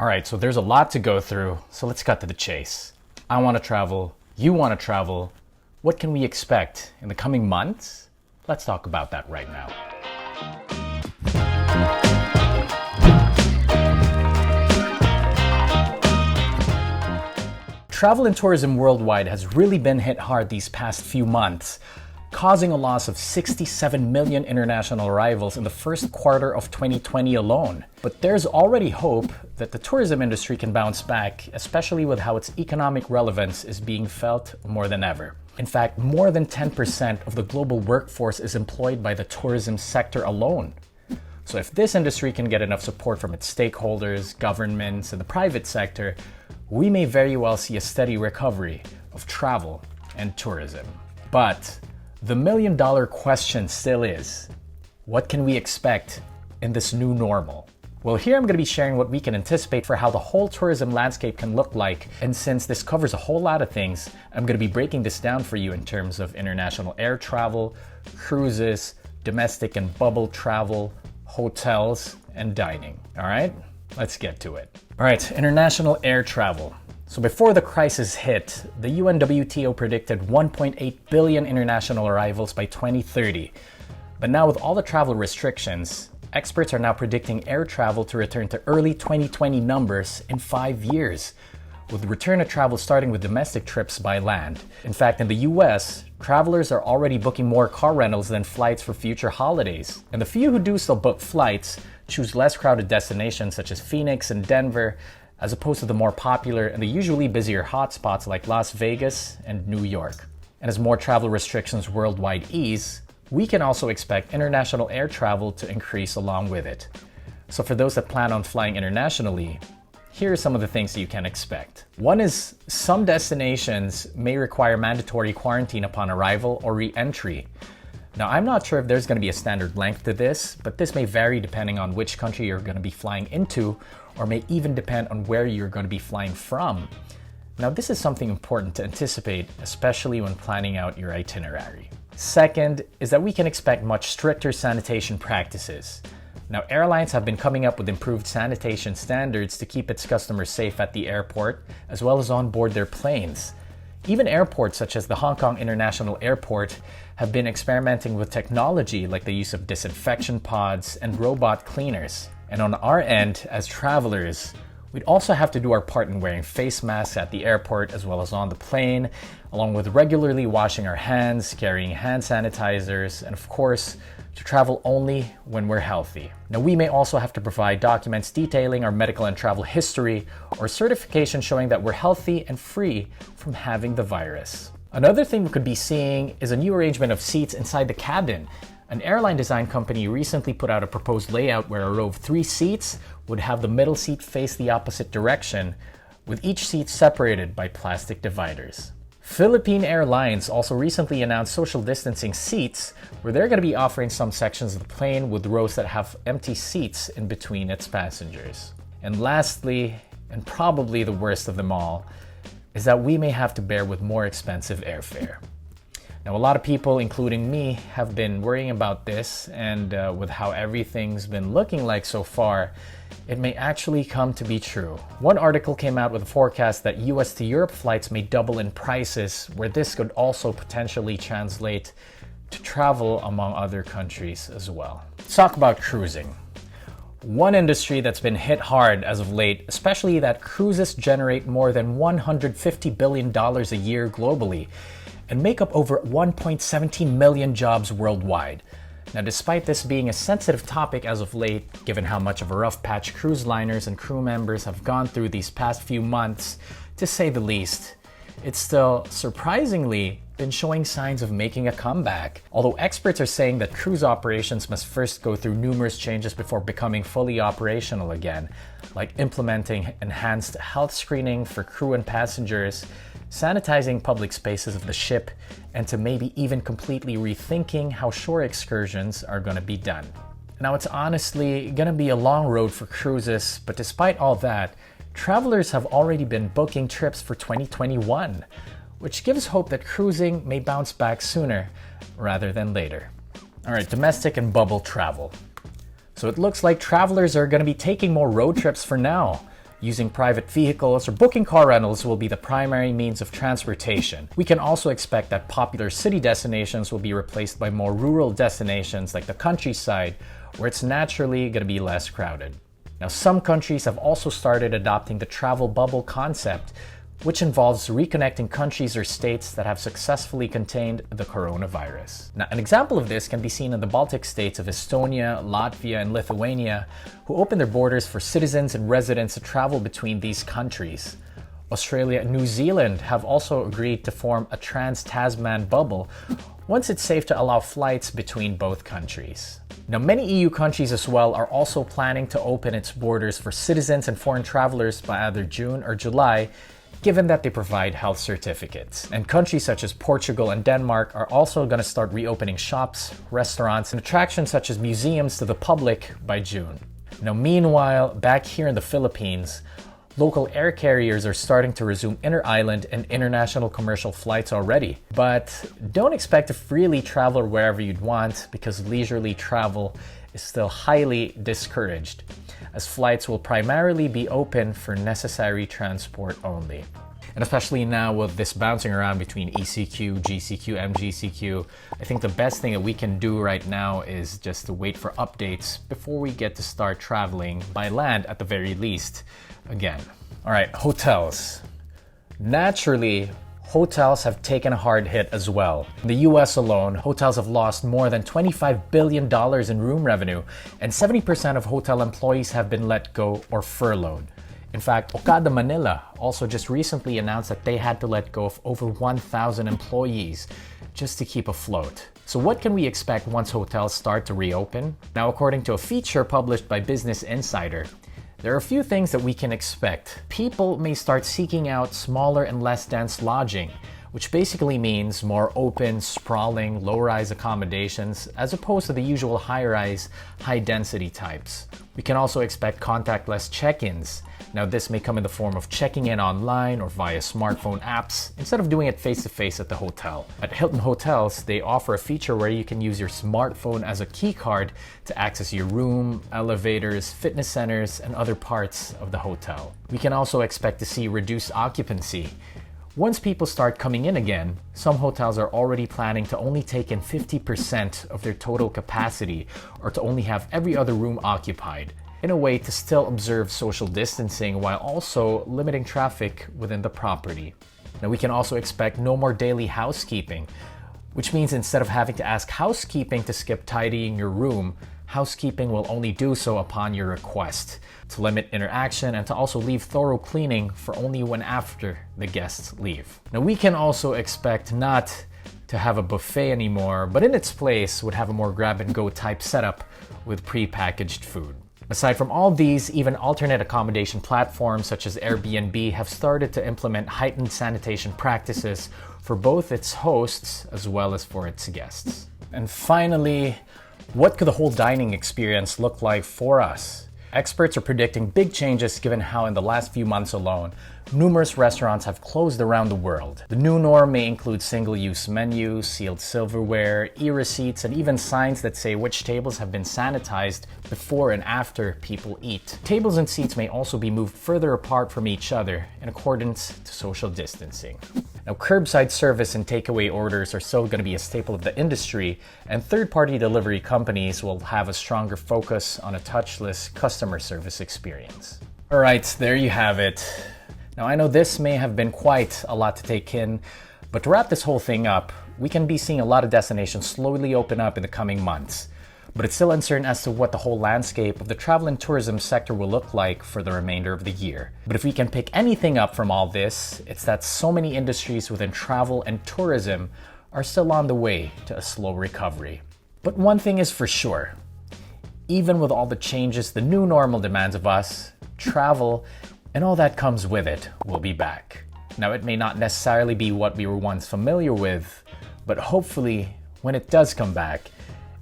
All right, so there's a lot to go through, so let's cut to the chase. I want to travel, you want to travel. What can we expect in the coming months? Let's talk about that right now. Travel and tourism worldwide has really been hit hard these past few months, causing a loss of 67 million international arrivals in the first quarter of 2020 alone. But there's already hope that the tourism industry can bounce back, especially with how its economic relevance is being felt more than ever. In fact, more than 10% of the global workforce is employed by the tourism sector alone. So if this industry can get enough support from its stakeholders, governments, and the private sector, we may very well see a steady recovery of travel and tourism. But the million-dollar question still is, what can we expect in this new normal? Well, here I'm going to be sharing what we can anticipate for how the whole tourism landscape can look like. And since this covers a whole lot of things, I'm going to be breaking this down for you in terms of international air travel, cruises, domestic and bubble travel, hotels, and dining. All right, let's get to it. All right, international air travel. So before the crisis hit, the UNWTO predicted 1.8 billion international arrivals by 2030. But now with all the travel restrictions, experts are now predicting air travel to return to early 2020 numbers in 5 years, with the return of travel starting with domestic trips by land. In fact, in the US, travelers are already booking more car rentals than flights for future holidays. And the few who do still book flights choose less crowded destinations such as Phoenix and Denver, as opposed to the more popular and the usually busier hotspots like Las Vegas and New York. And as more travel restrictions worldwide ease, we can also expect international air travel to increase along with it. So for those that plan on flying internationally, here are some of the things you can expect. One is some destinations may require mandatory quarantine upon arrival or re-entry. Now, I'm not sure if there's going to be a standard length to this, but this may vary depending on which country you're going to be flying into, or may even depend on where you're going to be flying from. Now, this is something important to anticipate, especially when planning out your itinerary. Second is that we can expect much stricter sanitation practices. Now, airlines have been coming up with improved sanitation standards to keep its customers safe at the airport, as well as on board their planes. Even airports such as the Hong Kong International Airport have been experimenting with technology like the use of disinfection pods and robot cleaners. And on our end, as travelers, we'd also have to do our part in wearing face masks at the airport as well as on the plane, along with regularly washing our hands, carrying hand sanitizers, and of course, to travel only when we're healthy. Now, we may also have to provide documents detailing our medical and travel history or certification showing that we're healthy and free from having the virus. Another thing we could be seeing is a new arrangement of seats inside the cabin. An airline design company recently put out a proposed layout where a row of 3 seats would have the middle seat face the opposite direction, with each seat separated by plastic dividers. Philippine Airlines also recently announced social distancing seats, where they're going to be offering some sections of the plane with rows that have empty seats in between its passengers. And lastly, and probably the worst of them all, is that we may have to bear with more expensive airfare. Now, a lot of people, including me, have been worrying about this, and with how everything's been looking like so far, it may actually come to be true. One article came out with a forecast that US to Europe flights may double in prices, where this could also potentially translate to travel among other countries as well. Let's talk about cruising. One industry that's been hit hard as of late, especially that cruises generate more than $150 billion a year globally and make up over 1.17 million jobs worldwide. Now, despite this being a sensitive topic as of late, given how much of a rough patch cruise liners and crew members have gone through these past few months, to say the least, it's still surprisingly been showing signs of making a comeback. Although experts are saying that cruise operations must first go through numerous changes before becoming fully operational again, like implementing enhanced health screening for crew and passengers, sanitizing public spaces of the ship, and to maybe even completely rethinking how shore excursions are going to be done. Now, it's honestly going to be a long road for cruises, but despite all that, travelers have already been booking trips for 2021, which gives hope that cruising may bounce back sooner rather than later. All right, domestic and bubble travel. So it looks like travelers are going to be taking more road trips for now. Using private vehicles or booking car rentals will be the primary means of transportation. We can also expect that popular city destinations will be replaced by more rural destinations like the countryside, where it's naturally going to be less crowded. Now, some countries have also started adopting the travel bubble concept, which involves reconnecting countries or states that have successfully contained the coronavirus. Now, an example of this can be seen in the Baltic states of Estonia, Latvia, and Lithuania, who opened their borders for citizens and residents to travel between these countries. Australia and New Zealand have also agreed to form a trans-Tasman bubble once it's safe to allow flights between both countries. Now, many EU countries as well are also planning to open its borders for citizens and foreign travelers by either June or July, given that they provide health certificates. And countries such as Portugal and Denmark are also going to start reopening shops, restaurants, and attractions such as museums to the public by June. Now, meanwhile, back here in the Philippines, local air carriers are starting to resume inter-island and international commercial flights already. But don't expect to freely travel wherever you'd want, because leisurely travel is still highly discouraged, as flights will primarily be open for necessary transport only. And especially now with this bouncing around between ECQ, GCQ, MGCQ, I think the best thing that we can do right now is just to wait for updates before we get to start traveling by land at the very least again. All right, hotels. Naturally, hotels have taken a hard hit as well. In the US alone, hotels have lost more than $25 billion in room revenue, and 70% of hotel employees have been let go or furloughed. In fact, Okada Manila also just recently announced that they had to let go of over 1,000 employees just to keep afloat. So what can we expect once hotels start to reopen? Now, according to a feature published by Business Insider, there are a few things that we can expect. People may start seeking out smaller and less dense lodging, which basically means more open, sprawling, low-rise accommodations as opposed to the usual high-rise, high-density types. We can also expect contactless check-ins. Now, this may come in the form of checking in online or via smartphone apps instead of doing it face-to-face at the hotel. At Hilton Hotels, they offer a feature where you can use your smartphone as a key card to access your room, elevators, fitness centers, and other parts of the hotel. We can also expect to see reduced occupancy. Once people start coming in again, some hotels are already planning to only take in 50% of their total capacity, or to only have every other room occupied, in a way to still observe social distancing while also limiting traffic within the property. Now, we can also expect no more daily housekeeping, which means instead of having to ask housekeeping to skip tidying your room, housekeeping will only do so upon your request, to limit interaction and to also leave thorough cleaning for only when after the guests leave. Now, we can also expect not to have a buffet anymore, but in its place would have a more grab-and-go type setup with pre-packaged food. Aside from all these, even alternate accommodation platforms such as Airbnb have started to implement heightened sanitation practices for both its hosts as well as for its guests. And finally, what could the whole dining experience look like for us? Experts are predicting big changes given how in the last few months alone, numerous restaurants have closed around the world. The new norm may include single-use menus, sealed silverware, e-receipts, and even signs that say which tables have been sanitized before and after people eat. Tables and seats may also be moved further apart from each other in accordance to social distancing. Now, curbside service and takeaway orders are still going to be a staple of the industry, and third-party delivery companies will have a stronger focus on a touchless customer service experience. All right, there you have it. Now, I know this may have been quite a lot to take in, but to wrap this whole thing up, we can be seeing a lot of destinations slowly open up in the coming months. But it's still uncertain as to what the whole landscape of the travel and tourism sector will look like for the remainder of the year. But if we can pick anything up from all this, it's that so many industries within travel and tourism are still on the way to a slow recovery. But one thing is for sure, even with all the changes the new normal demands of us, travel and all that comes with it will be back. Now, it may not necessarily be what we were once familiar with, but hopefully when it does come back,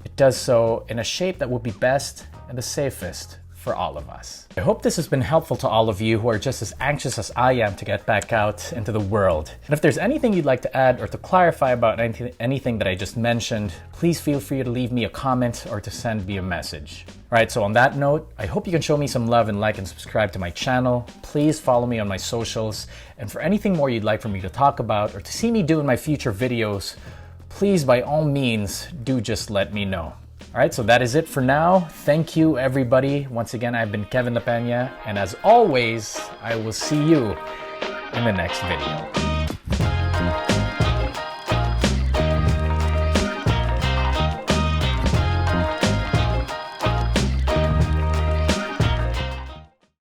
it does so in a shape that will be best and the safest for all of us. I hope this has been helpful to all of you who are just as anxious as I am to get back out into the world. And if there's anything you'd like to add or to clarify about anything that I just mentioned, please feel free to leave me a comment or to send me a message. Alright, so on that note, I hope you can show me some love and like and subscribe to my channel. Please follow me on my socials. And for anything more you'd like for me to talk about or to see me do in my future videos, please by all means do just let me know. Alright, so that is it for now. Thank you everybody. Once again, I've been Kevin Lapena, and as always, I will see you in the next video.